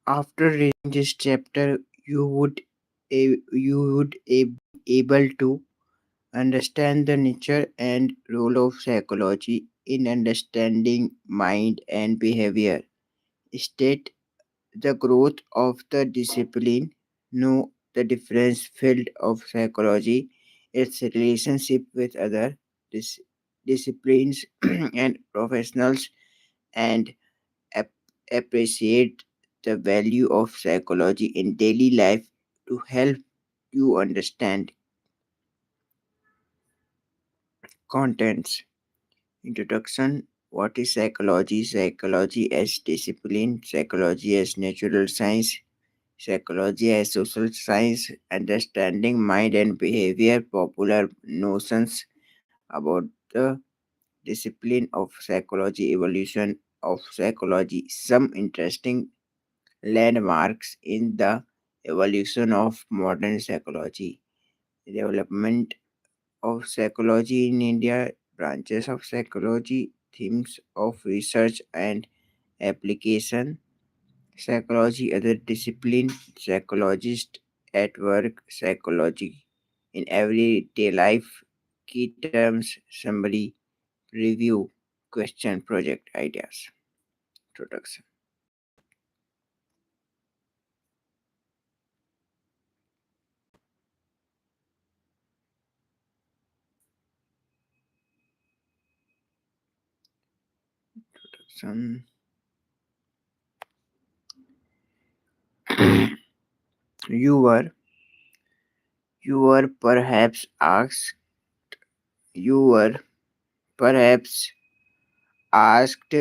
After reading this chapter, you would able to understand the nature and role of psychology in understanding mind and behavior. State the growth of the discipline, know the different field of psychology, its relationship with other dis- disciplines and professionals, and ap- appreciate the value of psychology in daily life to help you understand contents. Introduction. What is psychology? Psychology as discipline, psychology as natural science, psychology as social science, understanding mind and behavior, popular notions about the discipline of psychology, evolution of psychology, some interesting landmarks in the evolution of modern psychology, development of psychology in India, branches of psychology, themes of research and application, psychology, other discipline, psychologist at work, psychology in everyday life, key terms, summary, review, question, project ideas, introduction. Introduction. you were you were perhaps asked you were perhaps asked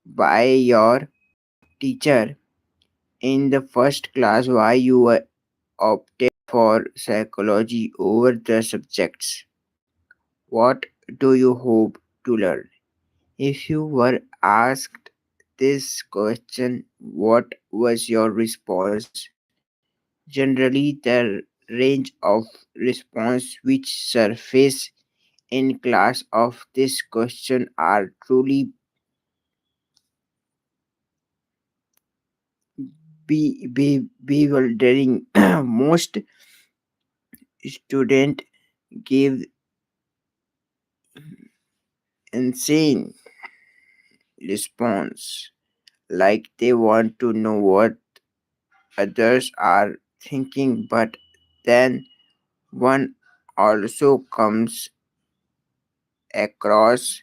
by your teacher in the first class why you were opted for psychology over the subjects. What do you hope to learn? If you were asked this question, what was your response? Generally, the range of response which surface in class of this question are truly bewildering. Most students give insane response, like they want to know what others are thinking, but then one also comes across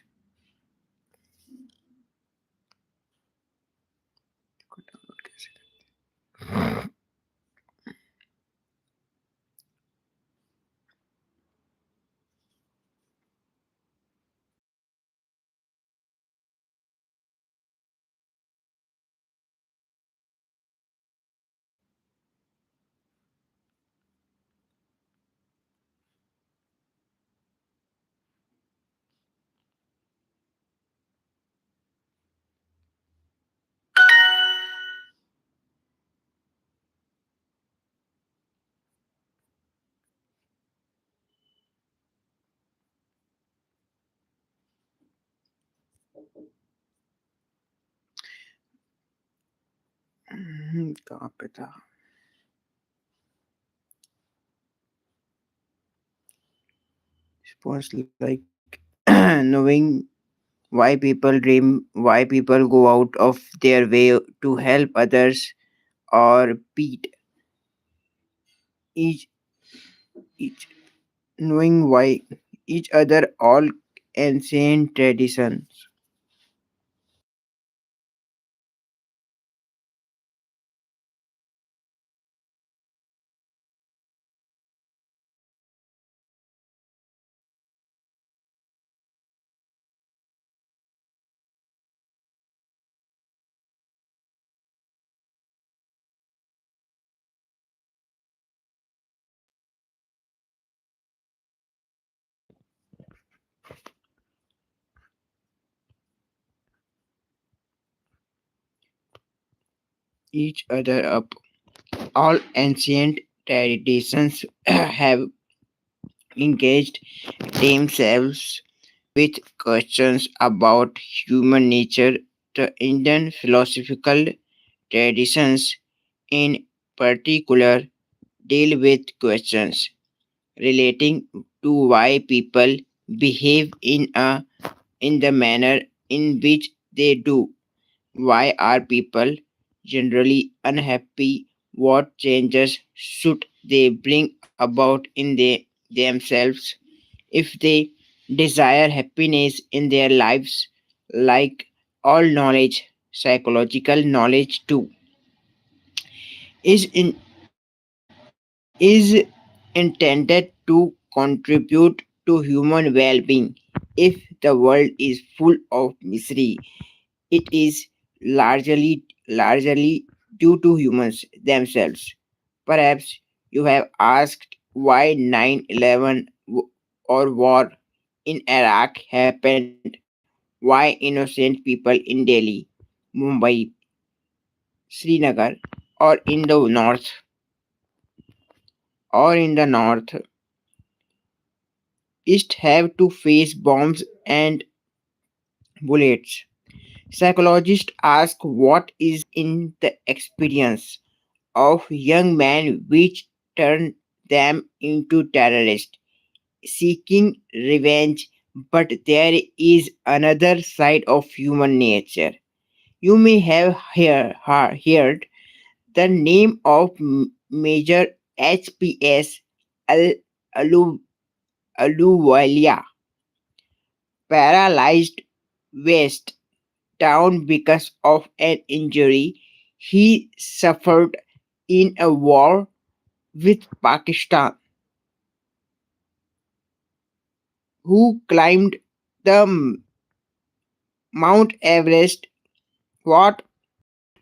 कहाँ पे था response like knowing why people dream, why people go out of their way to help others or beat each each knowing why each other all ancient traditions. Each other up. All ancient traditions have engaged themselves with questions about human nature. The Indian philosophical traditions in particular deal with questions relating to why people behave in the manner in which they do. Why are people generally unhappy? What changes should they bring about in themselves if they desire happiness in their lives? Like all knowledge, psychological knowledge too is intended to contribute to human well-being. If the world is full of misery, it is largely due to humans themselves. Perhaps you have asked why 9/11 or war in Iraq happened, why innocent people in Delhi, Mumbai, Srinagar, or in the north east have to face bombs and bullets. Psychologists ask what is in the experience of young men which turned them into terrorists seeking revenge. But there is another side of human nature. You may have heard the name of Major HPS Al- Alu- Aluwalia, paralyzed west down because of an injury he suffered in a war with Pakistan, who climbed the Mount Everest. What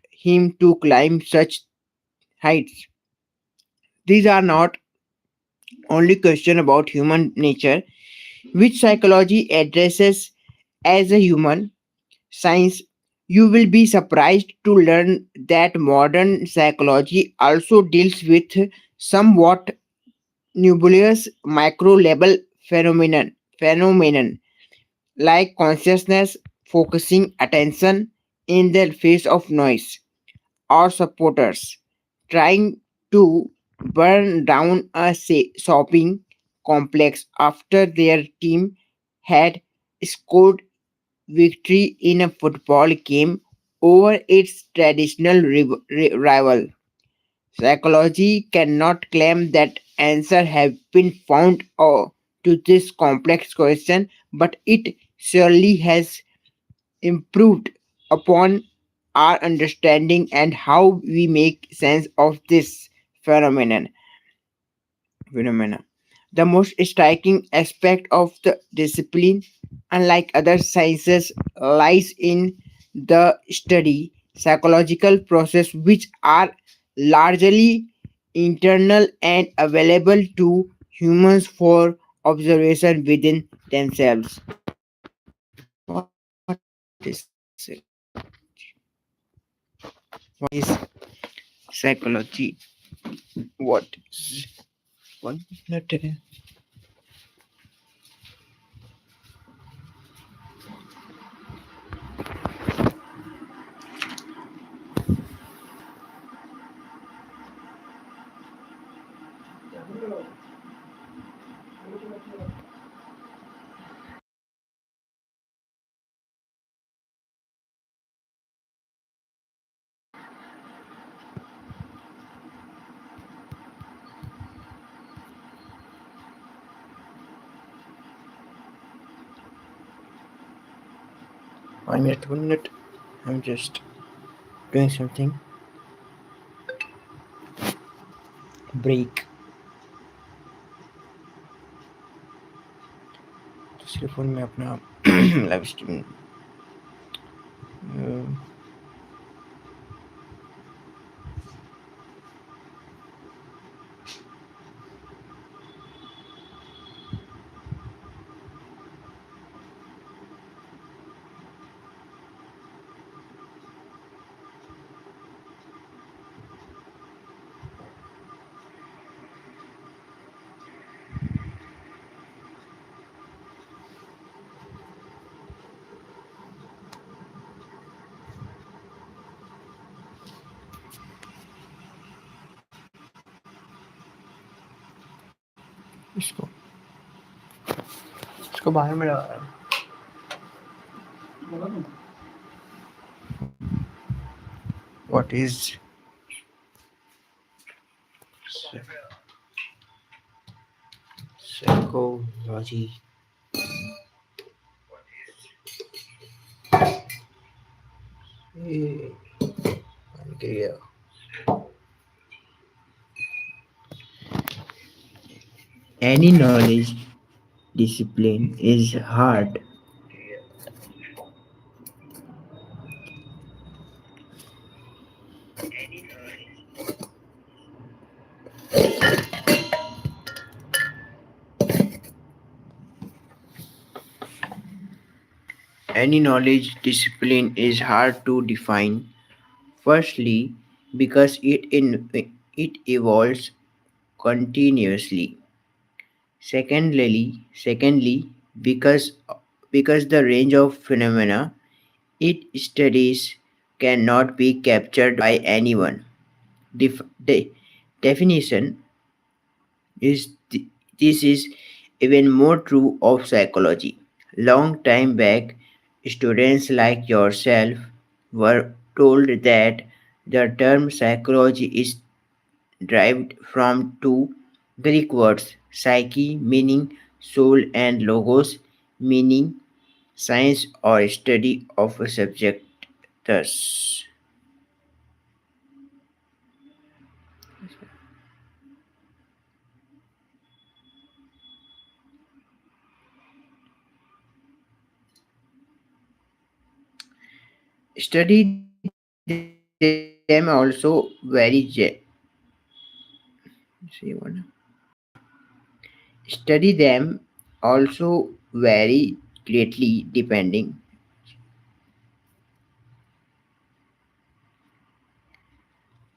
him to climb such heights? These are not only question about human nature, which psychology addresses as a human science. You will be surprised to learn that modern psychology also deals with somewhat nebulous micro level phenomenon like consciousness focusing attention in the face of noise, or supporters trying to burn down a shopping complex after their team had scored victory in a football game over its traditional rival. Psychology cannot claim that answers have been found to this complex question, but it surely has improved upon our understanding and how we make sense of this phenomenon. phenomena. The most striking aspect of the discipline, unlike other sciences, lies in the study psychological process which are largely internal and available to humans for observation within themselves. What is psychology? What is 1 minute? 1 minute, 1 minute. I'm just doing something. Break. दूसरे phone में अपना live stream इसको इसको बाहर में लगा what is psychology? Eh, okay. Any knowledge discipline is hard. Any knowledge discipline is hard to define. Firstly, because it evolves continuously. Secondly, because the range of phenomena it studies cannot be captured by anyone. The definition is this is even more true of psychology. Long time back, students like yourself were told that the term psychology is derived from two Greek words, psyche meaning soul and logos meaning science or study of a subject. Thus, study them also see what study them also vary greatly depending.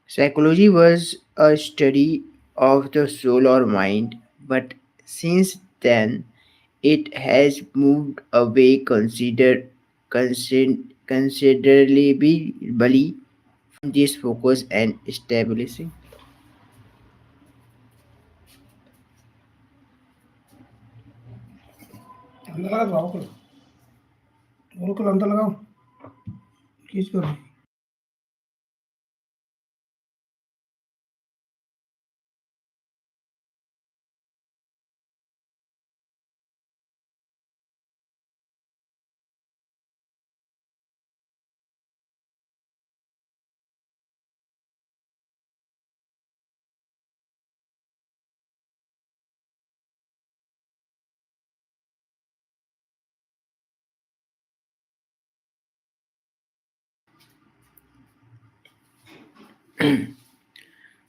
Psychology was a study of the soul or mind, but since then it has moved away considerably from this focus and establishing. अंदर लगा दो बिल्कुल अंदर लगाओ खींच कर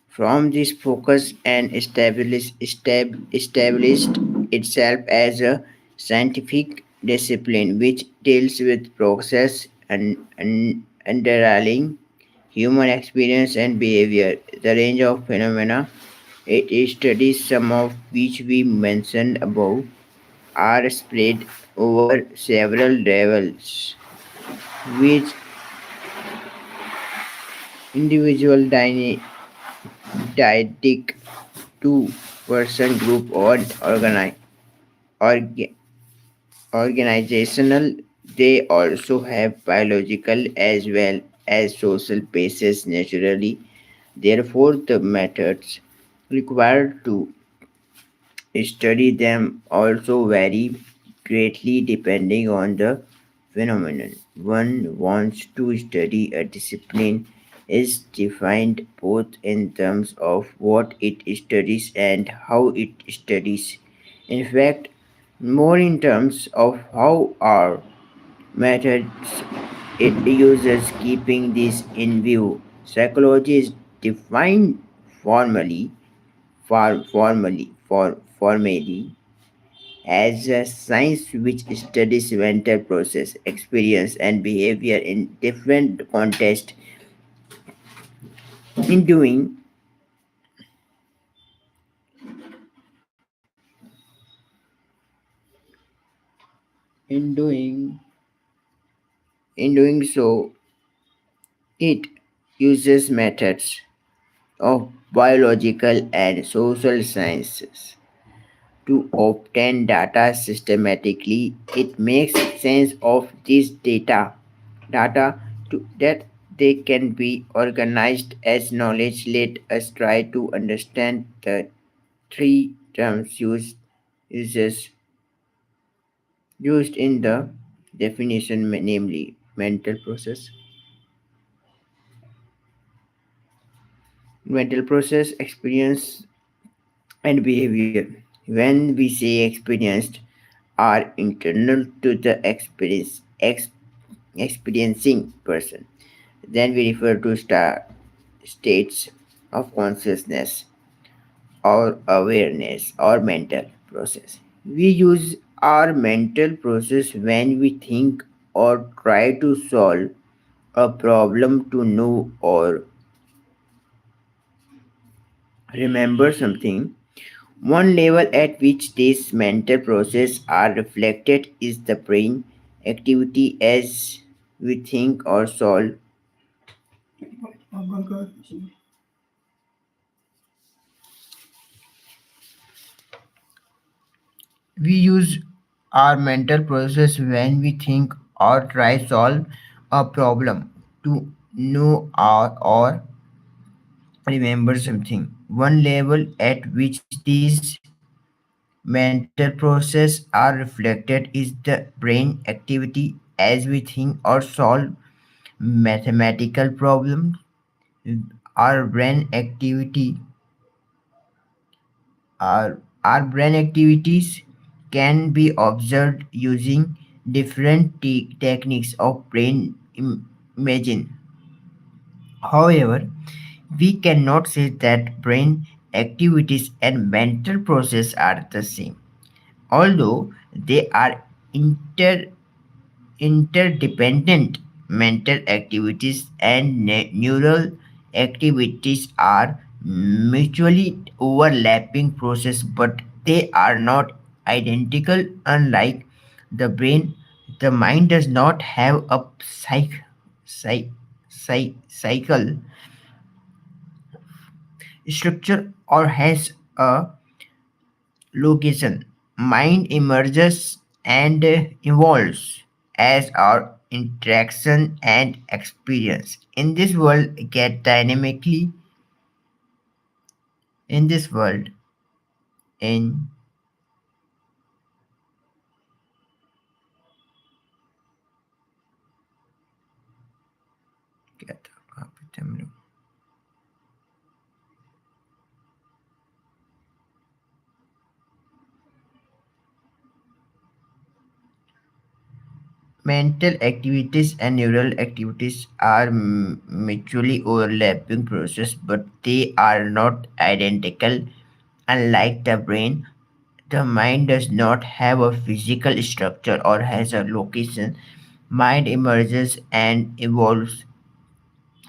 From this focus and established itself as a scientific discipline which deals with process and underlying human experience and behavior. The range of phenomena it studies, some of which we mentioned above, are spread over several levels, which individual didactic two-person group or org- organizational. They also have biological as well as social bases naturally. Therefore, the methods required to study them also vary greatly depending on the phenomenon. One wants to study a discipline is defined both in terms of what it studies and how it studies. In fact, more in terms of how our methods it uses keeping this in view. Psychology is defined formally formally as a science which studies mental process, experience, and behavior in different contexts. In doing in doing in doing so, it uses methods of biological and social sciences to obtain data systematically. It makes sense of this data to that they can be organized as knowledge. Let us try to understand the three terms used in the definition, namely mental process, experience, and behavior. When we say experienced, are internal to the experiencing person. Then we refer to states of consciousness or awareness or mental process. We use our mental process when we think or try to solve a problem, to know or remember something. One level at which these mental processes are reflected is the brain activity as we think or solve. आप बंद कर We use our mental process when we think or try solve a problem, to know or remember something. One level at which these mental processes are reflected is the brain activity as we think or solve mathematical problems. Our brain activity our brain activities can be observed using different techniques of brain imaging. However, we cannot say that brain activities and mental process are the same, although they are inter interdependent. Mental activities and neural activities are mutually overlapping process, but they are not identical. Unlike the brain, the mind does not have a psych, cycle structure or has a location. Mind emerges and evolves as our interaction and experience in this world get dynamically in this world in क्या था कहाँ पे थे हम लोग? Mental activities and neural activities are mutually overlapping process, but they are not identical. Unlike the brain, the mind does not have a physical structure or has a location. Mind emerges and evolves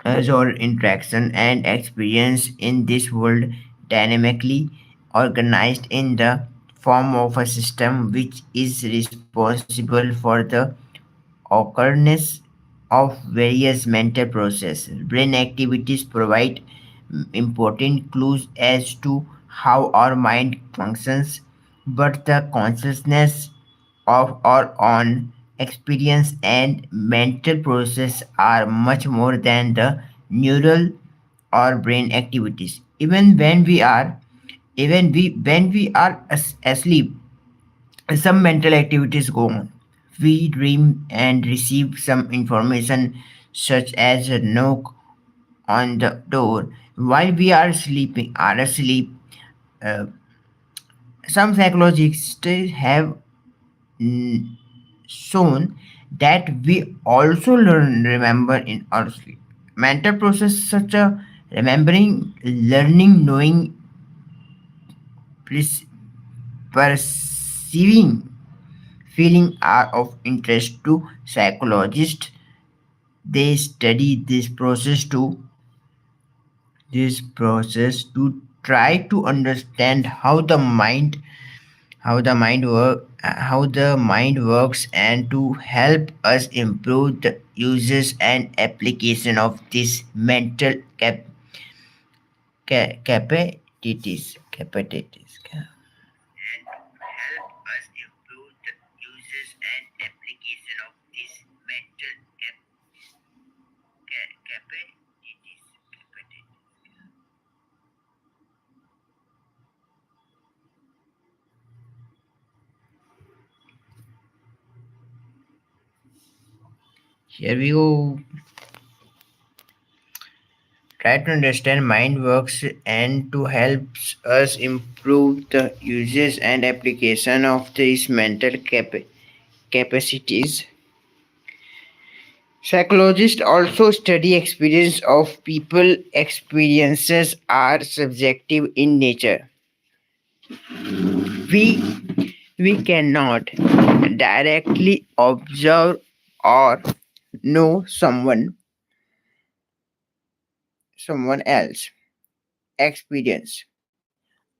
as our interaction and experience in this world dynamically organized in the form of a system which is responsible for the occurrence of various mental processes. Brain activities provide important clues as to how our mind functions, but the consciousness of our own experience and mental process are much more than the neural or brain activities. Even when we are asleep, some mental activities go on. We dream and receive some information, such as a knock on the door while we are sleeping. Are asleep. Uh, some psychologists have mm, shown that we also learn remember in our sleep. Mental process such a remembering, learning, knowing, perce- perceiving, feeling are of interest to psychologists. They study this process to try to understand how the mind works, and to help us improve the uses and application of this mental capabilities. Here we go. Try to understand mind works and to help us improve the usage and application of these mental capacities. Psychologists also study experience of people. Experiences are subjective in nature. We we cannot directly observe or know someone else experience.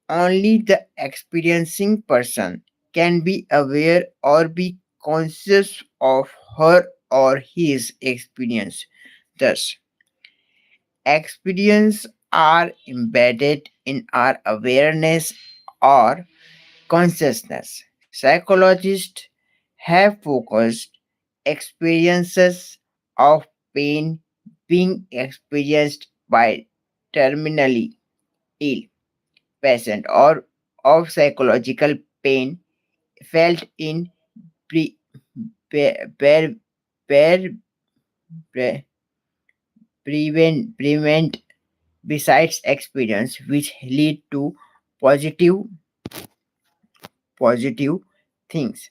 Only the experiencing person can be aware or be conscious of her or his experience. Thus, experience are embedded in our awareness or consciousness. Psychologists have focused experiences of pain being experienced by terminally ill patient or of psychological pain felt in pre- pre- pre- pre- pre- prevent besides experience which lead to positive positive things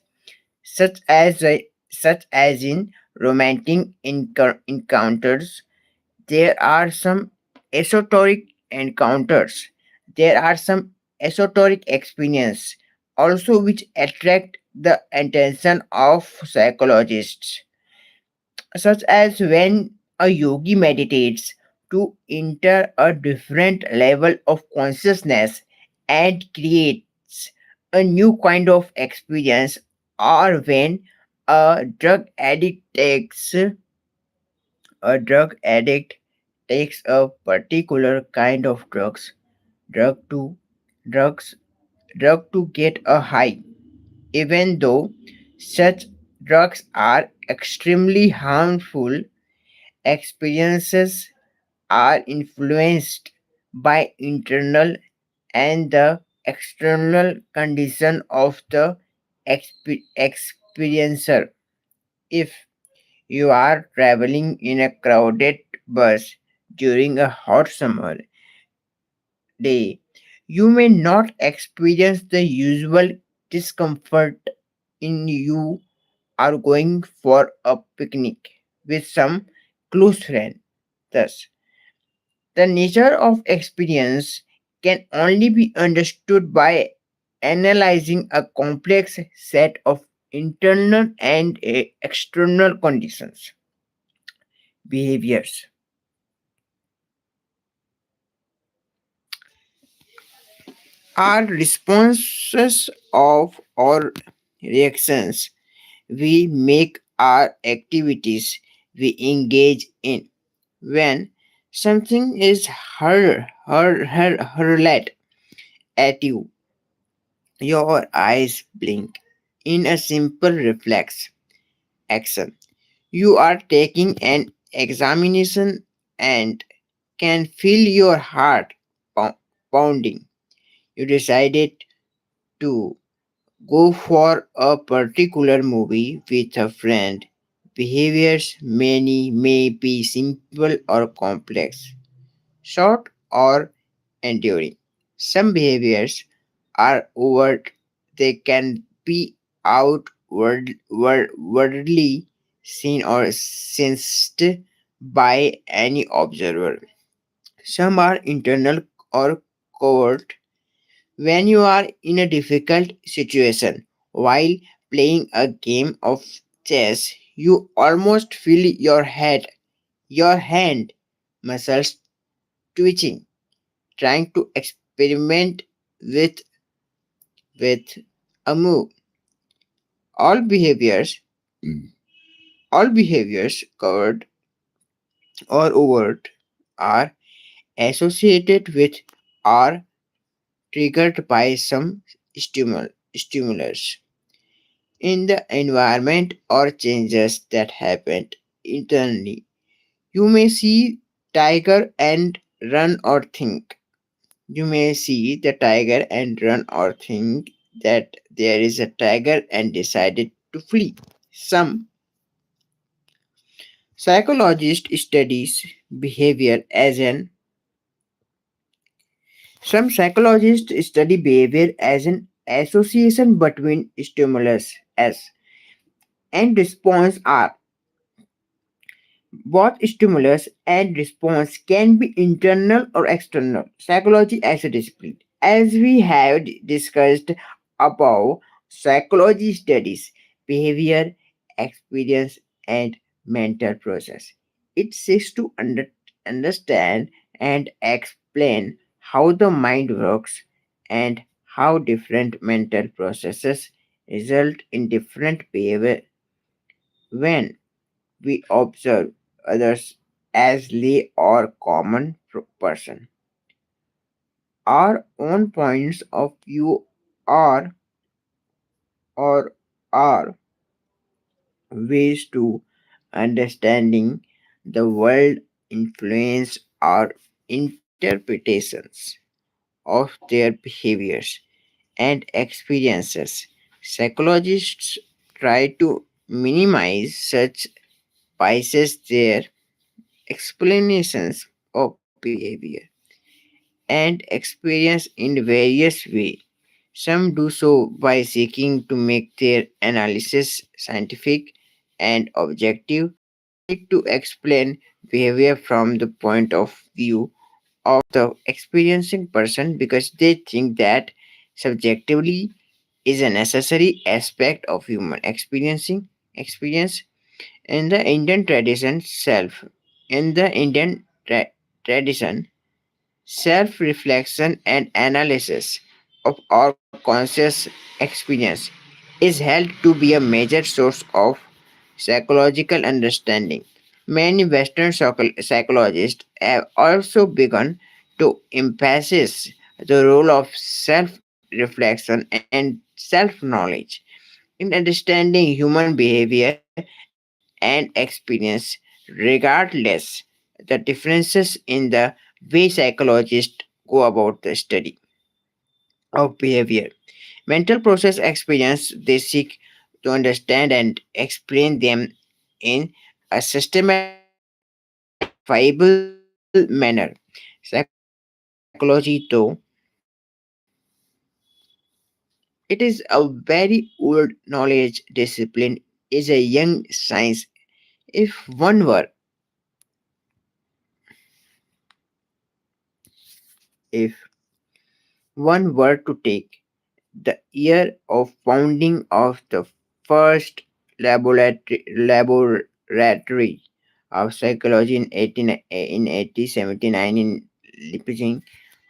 such as in romantic encounters. There are some esoteric encounters. There are some esoteric experience also which attract the attention of psychologists, such as when a yogi meditates to enter a different level of consciousness and creates a new kind of experience, or when a drug addict takes a particular kind of drug to drugs drug to get a high, even though such drugs are extremely harmful. Experiences are influenced by internal and the external condition of the experiencer. If you are traveling in a crowded bus during a hot summer day, you may not experience the usual discomfort in you are going for a picnic with some close friend. Thus, the nature of experience can only be understood by analyzing a complex set of internal and external conditions, behaviors. Our responses of or reactions we make our activities we engage in. When something is hurled at you, your eyes blink in a simple reflex action. You are taking an examination and can feel your heart pounding. You decided to go for a particular movie with a friend. Behaviors many may be simple or complex, short or enduring. Some behaviors are overt, they can be outwardly seen or sensed by any observer. Some are internal or covert. When you are in a difficult situation while playing a game of chess, you almost feel your hand muscles twitching, trying to experiment with with a move. All behaviors, all behaviors covered or overt are associated with or triggered by some stimulus in the environment or changes that happen internally. You may see tiger and run or think. You may see the tiger and run or think that there is a tiger and decided to flee. Some Psychologists studies behavior as an some psychologists study behavior as an association between stimulus S and response R. Both stimulus and response can be internal or external. Psychology as a discipline. As we have discussed above, psychology studies behavior, experience, and mental process. It seeks to understand and explain how the mind works and how different mental processes result in different behavior when we observe others as lay or common person. Our own points of view are or are ways to understanding the world influence our interpretations of their behaviors and experiences. Psychologists try to minimize such biases their explanations of behavior and experience in various ways. Some do so by seeking to make their analysis scientific and objective. Some seek to explain behavior from the point of view of the experiencing person because they think that subjectively is a necessary aspect of human experiencing experience. In the Indian tradition self in the Indian tradition, self reflection and analysis of our conscious experience is held to be a major source of psychological understanding. Many Western psychologists have also begun to emphasize the role of self reflection and self knowledge in understanding human behavior and experience, regardless the differences in the way psychologists go about the study of behavior. Mental process experience they seek to understand and explain them in a systematic and verifiable manner. Psychology, though it is a very old knowledge discipline, is a young science. If if one were to take the year of founding of the first laboratory of psychology in 1879 in Leipzig.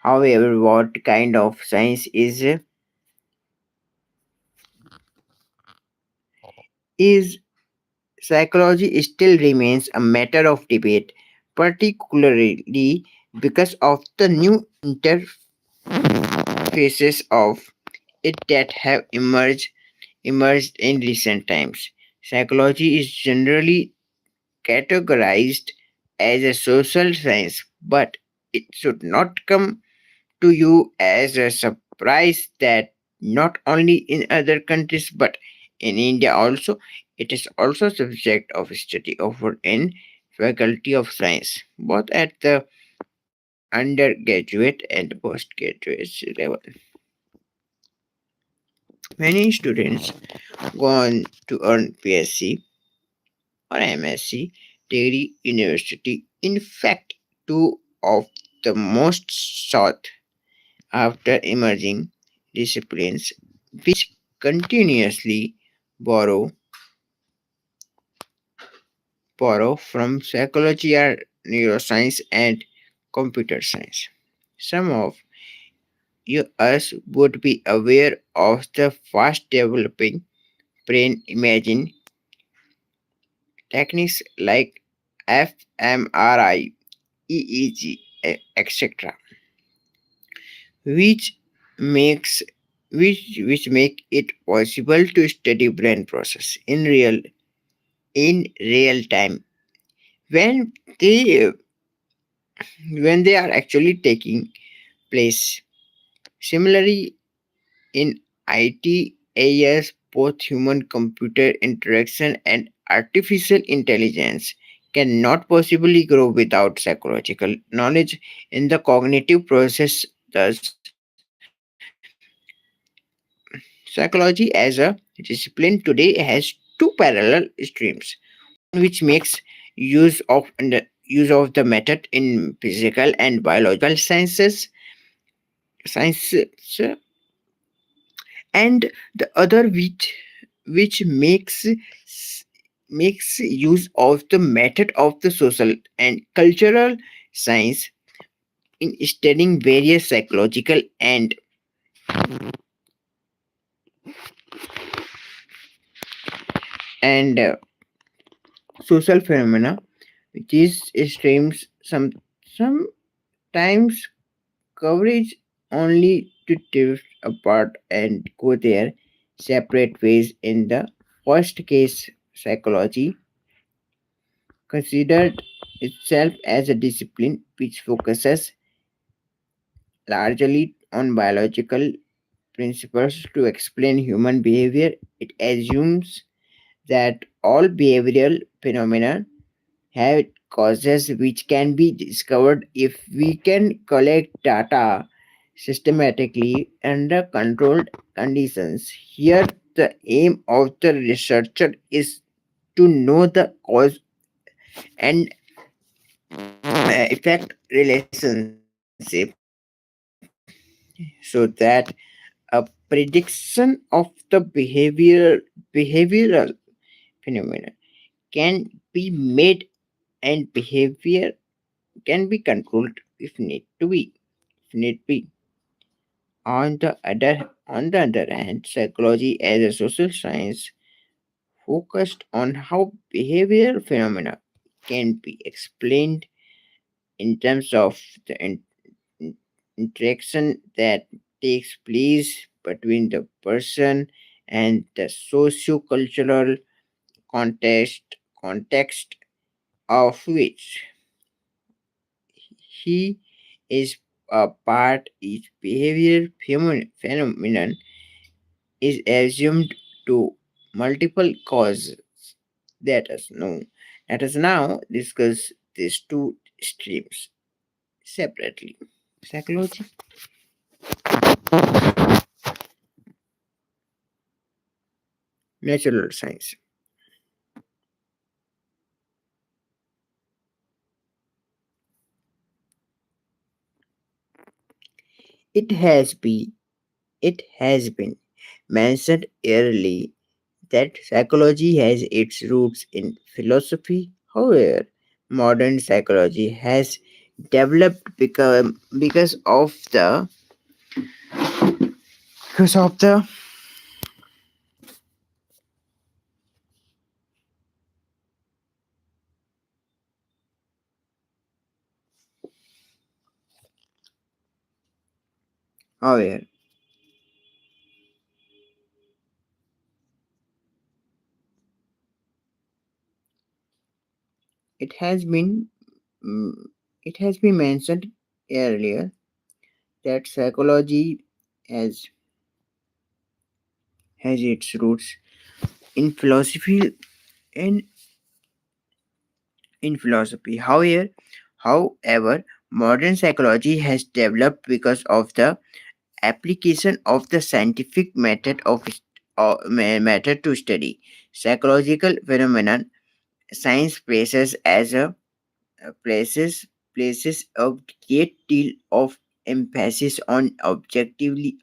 However, what kind of science is psychology still remains a matter of debate, particularly because of the new interfaces of it that have emerged in recent times. Psychology is generally categorized as a social science, but it should not come to you as a surprise that not only in other countries but in India also, it is also subject of study offered in faculty of science, both at the undergraduate and postgraduate level. Many students go on to earn PSc or MSc degree university. In fact, two of the most sought after emerging disciplines which continuously borrow from psychology are neuroscience and computer science. Some of us would be aware of the fast developing brain imaging techniques like fMRI, EEG, etc., which makes which make it possible to study brain process in real time when they they are actually taking place. Similarly, in IT areas, both human computer interaction and artificial intelligence cannot possibly grow without psychological knowledge in the cognitive process. Thus, psychology as a discipline today has two parallel streams. One which makes use of the method in physical and biological sciences, and the other which makes use of the method of the social and cultural science in studying various psychological and social phenomena, which is streams sometimes coverage only to drift apart and go their separate ways. In the first case, psychology considered itself as a discipline which focuses largely on biological principles to explain human behavior. It assumes that all behavioral phenomena have causes which can be discovered if we can collect data systematically under controlled conditions. Here, the aim of the researcher is to know the cause and effect relationship so that a prediction of the behavioral phenomena can be made and behavior can be controlled if need be. On the hand, psychology as a social science focused on how behavioral phenomena can be explained in terms of the in- interaction that takes place between the person and the socio-cultural context of which he is a part. Each behavior phenomenon is assumed to multiple causes. Let us know. Let us now discuss these two streams separately. Psychology. Natural science. It has been it has been mentioned early that psychology has its roots in philosophy. However, modern psychology has developed because of the however it has been mm, it has been mentioned earlier that psychology has has its roots in philosophy and in philosophy. However, modern psychology has developed because of the application of the scientific method to study psychological phenomenon. Science places as a places places a great deal of emphasis on objectivity,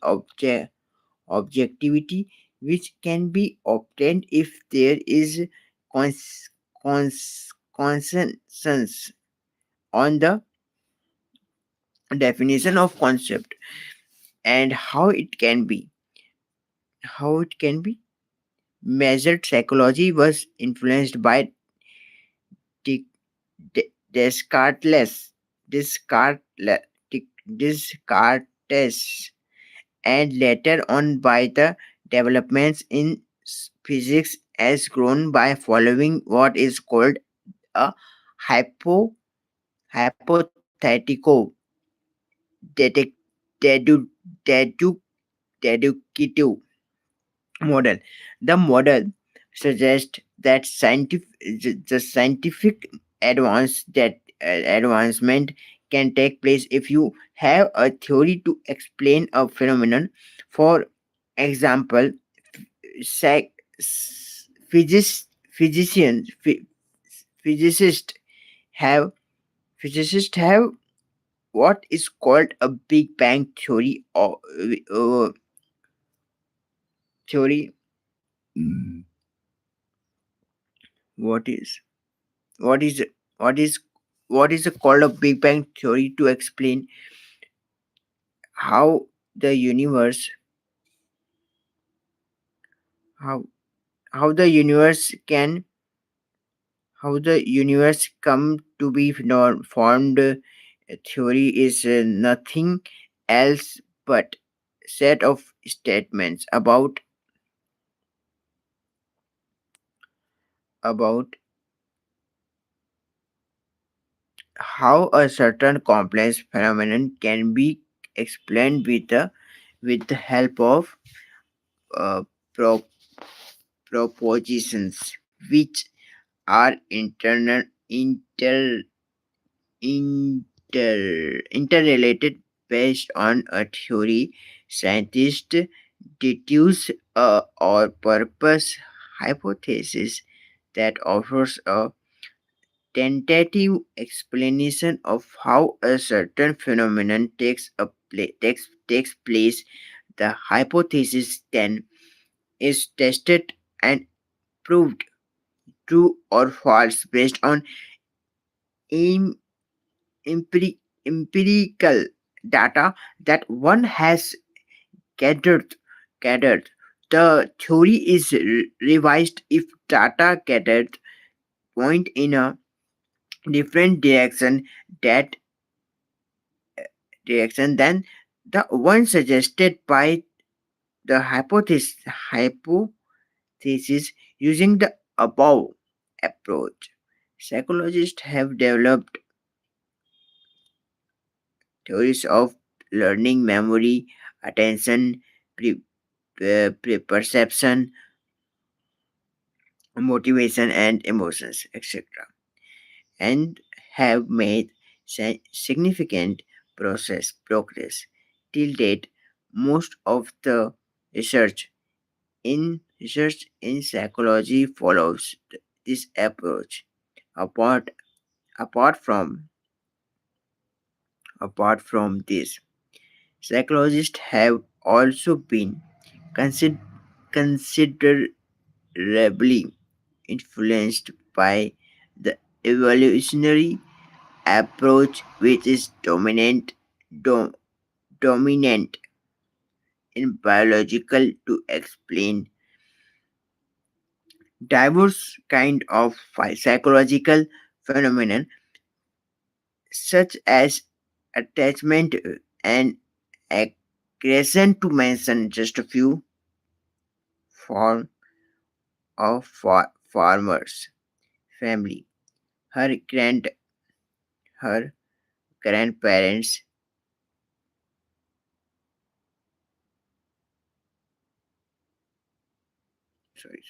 which can be obtained if there is cons- consensus on the definition of concept and how it can be measured. Psychology was influenced by Di- Descartes, Descartes, Descartes, and later on by the developments in physics as grown by following what is called a hypo, hypothetical deduc, dedu, dedu, deductive model. The model suggests that the scientific advancement can take place if you have a theory to explain a phenomenon. For example, psych, physicians physicists have physicists have what is called a Big Bang theory, or theory. What is what is what is what is called a Big Bang theory to explain how the universe how how the universe can how the universe come to be formed. Theory is nothing else but set of statements about how a certain complex phenomenon can be explained with the help of uh, pro- propositions which are interrelated based on a theory. Scientists deduce a or purpose hypothesis that offers a tentative explanation of how a certain phenomenon takes place. The hypothesis then is tested and proved true or false based on em- empirical data that one has gathered. gathered. The theory is revised if data gathered point in a different that direction than the one suggested by the hypothesis. Using the above approach, psychologists have developed theories of learning, memory, attention, perception, motivation, and emotions, etc., and have made significant progress. Till date, most of the research in psychology follows this approach. Apart apart from apart from this, psychologists have also been consider, considerably influenced by the evolutionary approach, which is dominant in biological to explain diverse kind of psychological phenomenon such as attachment and aggression, to mention just a few. Form of farmers family, her her grandparents, sorry,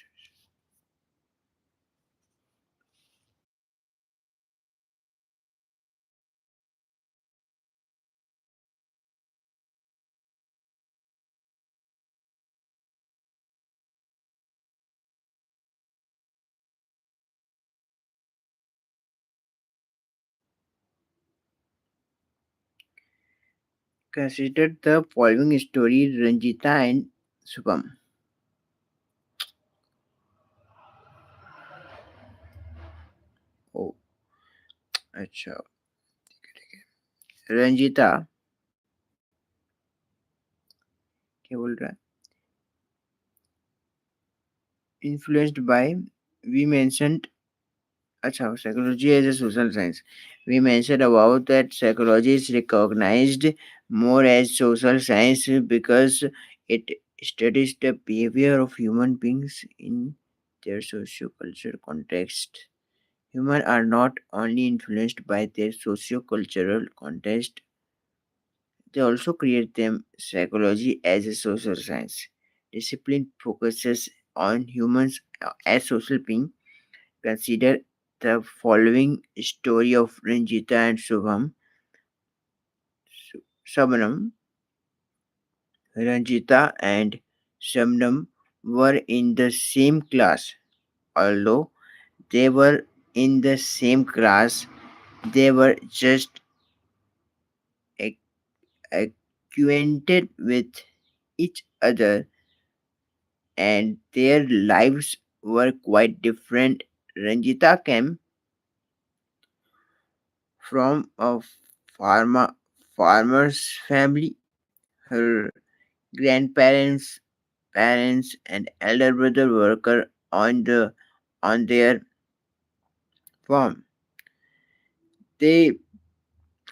consider the following story: Ranjita and Subham. Oh, अच्छा, रंजीता क्या बोल रहा है? Influenced by, we mentioned, अच्छा, psychology as a social science. We mentioned about that psychology is recognized more as social science because it studies the behavior of human beings in their socio-cultural context. Humans are not only influenced by their socio-cultural context, they also create them. Psychology as a social science discipline focuses on humans as social beings. Consider the following story of Ranjita and Subham. Ranjita and Shabnam were in the same class. Although they were in the same class, they were just ac- acquainted with each other and their lives were quite different. Ranjita came from a farmer farmer's family. Her grandparents, parents, and elder brother worker on their farm. They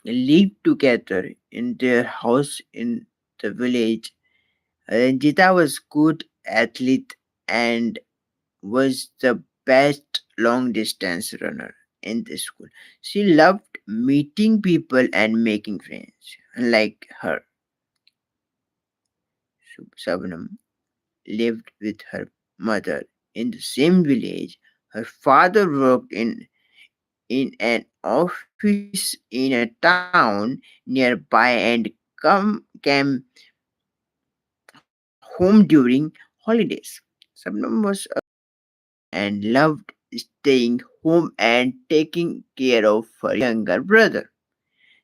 lived together in their house in the village. Ranjita was good athlete and was the best long distance runner in the school. She loved meeting people and making friends. Unlike her, Sabnam lived with her mother in the same village. Her father worked in an office in a town nearby and came home during holidays. Sabnam was and loved staying home and taking care of her younger brother.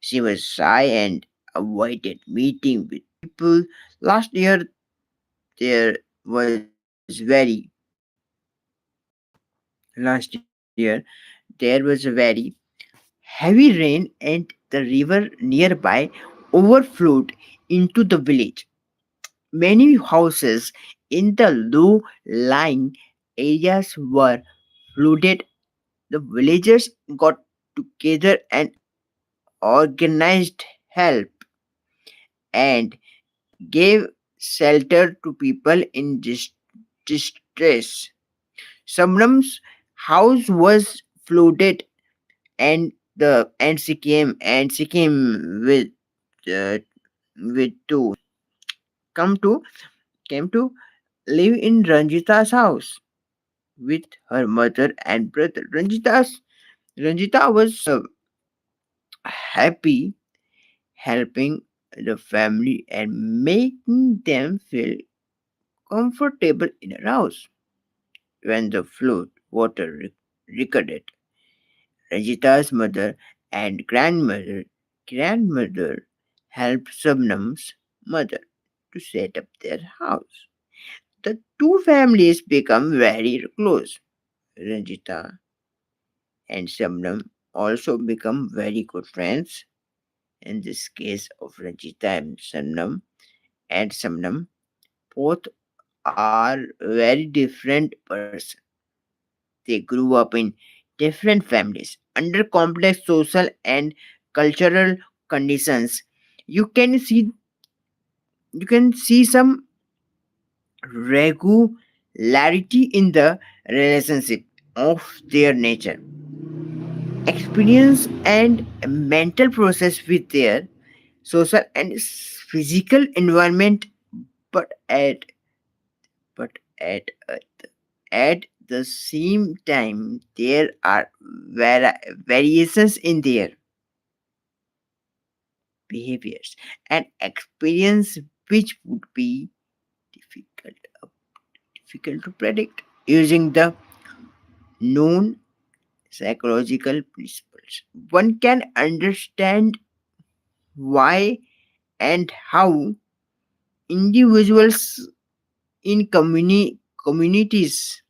She was shy and avoided meeting with people. Last year there was last year there was a very heavy rain and the river nearby overflowed into the village. Many houses in the low lying areas were flooded. The villagers got together and organized help and gave shelter to people in distress. Samram's house was flooded and she came uh, with to come to came to live in Ranjita's house with her mother and brother. Ranjita was happy helping the family and making them feel comfortable in her house. When the flood water receded, Ranjita's mother and grandmother helped Sabnam's mother to set up their house. The two families become very close. Ranjita and Sabnam also become very good friends. In this case of Ranjita and Sabnam, both are very different persons. They grew up in different families under complex social and cultural conditions. You can see you can see some regularity in the relationship of their nature, experience, and mental process with their social and physical environment. But but at the same time, there are variations in their behaviors and experience which would be difficult difficult to predict using the known psychological principles. One can understand why and how individuals in communities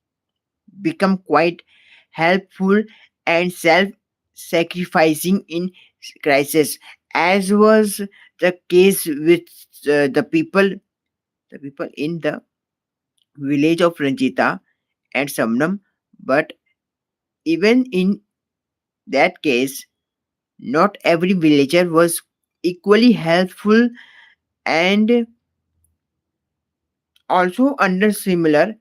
become quite helpful and self-sacrificing in crisis, as was the case with the people in the village of Ranjita and Samnam. But even in that case, not every villager was equally helpful and also under similar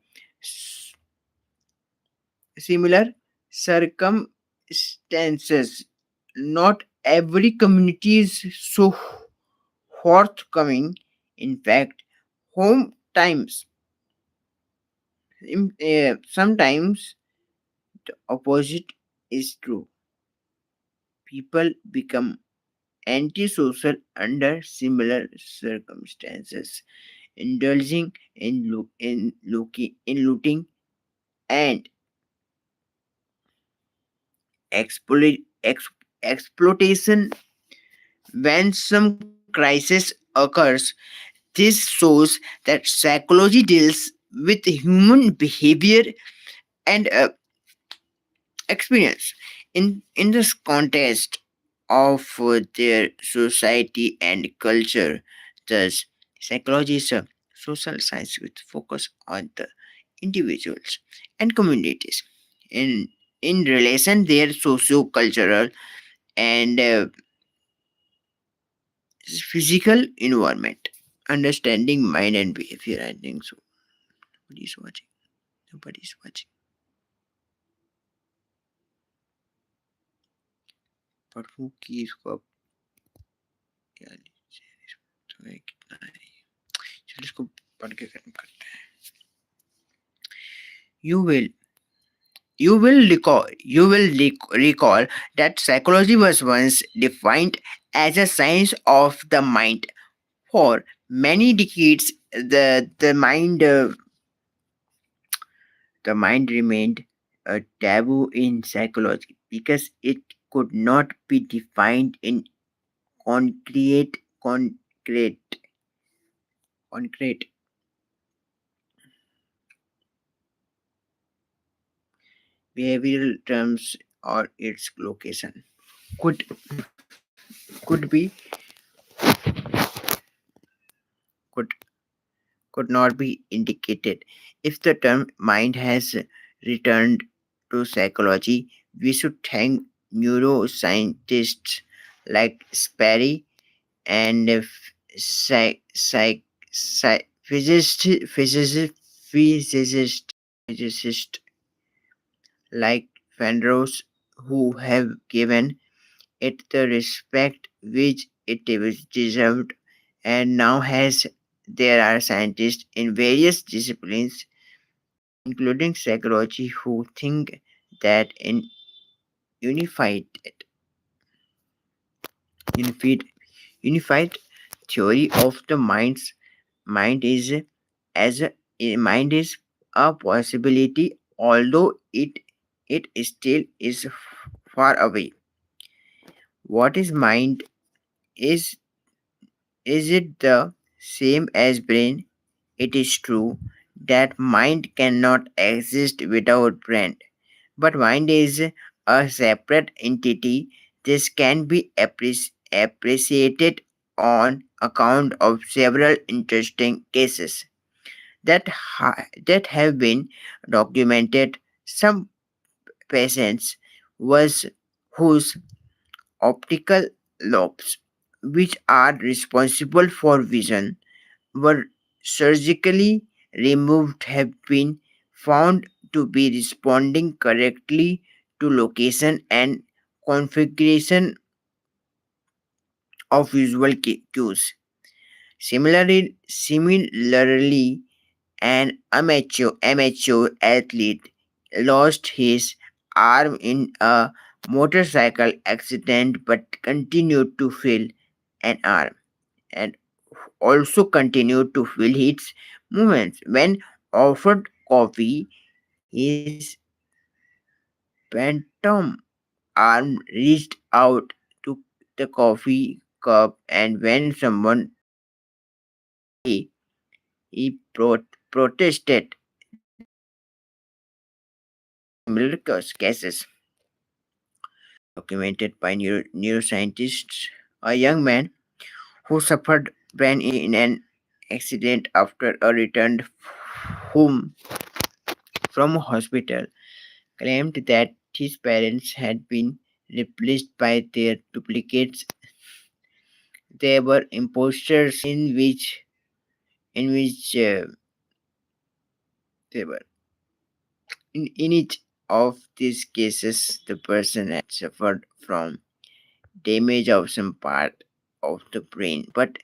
circumstances. Not every community is so forthcoming. In fact, home times sometimes the opposite. is true. People become antisocial under similar circumstances, indulging in looting and exploit, ex, exploitation when some crisis occurs. This shows that psychology deals with human behavior and experience in this context of their society and culture. Thus, psychology is a social science with focus on the individuals and communities in relation their socio-cultural and physical environment. Understanding mind and behavior, I think so. Nobody's watching. Nobody's watching. पढ़ूं कि इसको अब क्या तो है कितना है चलो इसको पढ़ के खत्म करते हैं you will you will recall that psychology was once defined as a science of the mind. For many decades the mind remained a taboo in psychology because it could not be defined in concrete concrete concrete behavioral terms or its location could could be could could not be indicated. If the term mind has returned to psychology, we should thank neuroscientists like Sperry and physicist, physicist like Penrose who have given it the respect which it was deserved, and now has there are scientists in various disciplines including psychology who think that in unified unified unified theory of the mind is as mind is a possibility, although it still is far away. What is mind? Is it the same as brain? It is true that mind cannot exist without brain, but mind is a separate entity. This can be appreciated on account of several interesting cases that have been documented. Some patients was whose optical lobes, which are responsible for vision, were surgically removed, have been found to be responding correctly to location and configuration of visual cues. Similarly, an amateur athlete lost his arm in a motorcycle accident but continued to feel an arm and also continued to feel its movements. When offered coffee, his phantom arm reached out to the coffee cup, and when someone he, he protested. There are similar cases documented by neuroscientists. A young man who suffered brain injury in an accident after a returned home from a hospital claimed that his parents had been replaced by their duplicates. They were imposters in which they were. In each of these cases, the person had suffered from damage of some part of the brain, but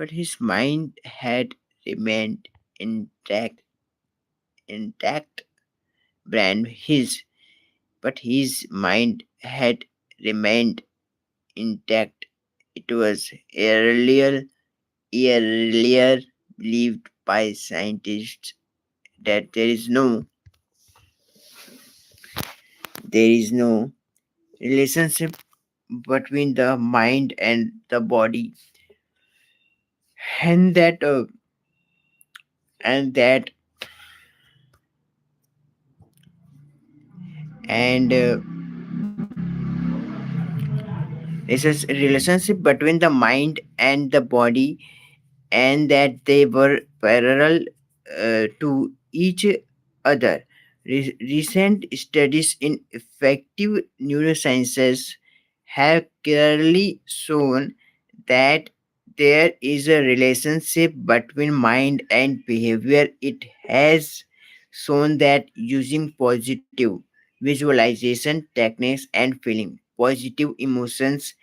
his mind had remained intact. Intact brain. His but his mind had remained intact. It was earlier believed by scientists that there is no relationship between the mind and the body, and that and relationship between the mind and the body, and that they were parallel to each other. Recent studies in effective neurosciences have clearly shown that there is a relationship between mind and behavior. It has shown that using positive visualization techniques and feeling positive emotions,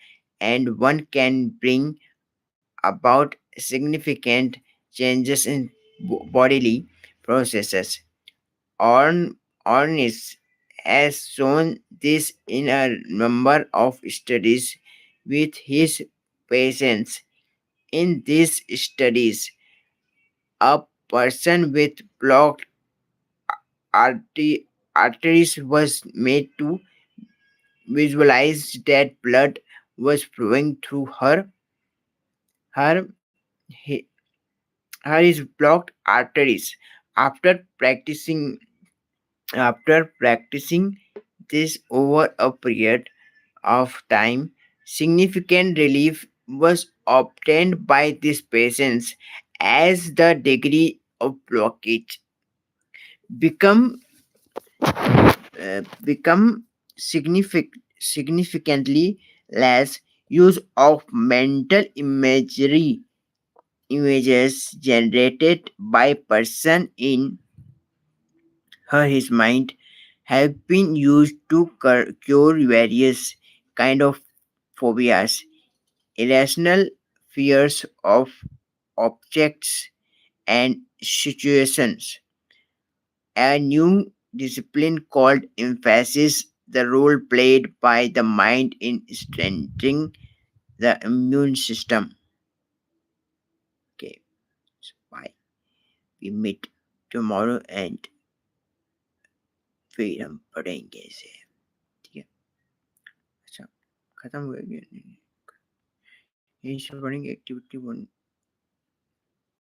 and one can bring about significant changes in bodily processes. Orn Ornis has shown this in a number of studies with his patients. In these studies, a person with blocked arteries was made to visualize that blood was flowing through her he- her is blocked arteries. After practicing after practicing this over a period of time, significant relief was obtained by these patients as the degree of blockage become become significantly less. Use of mental images generated by person in her his mind have been used to cure various kind of phobias, irrational fears of objects and situations. A new discipline called emphasis, the role played by the mind in strengthening the immune system. Okay, so bye. We meet tomorrow and फिर हम पढ़ेंगे इसे. ठीक है. अच्छा, खत्म हो गया. ये सब पढ़ेंगे एक्टिविटी 1.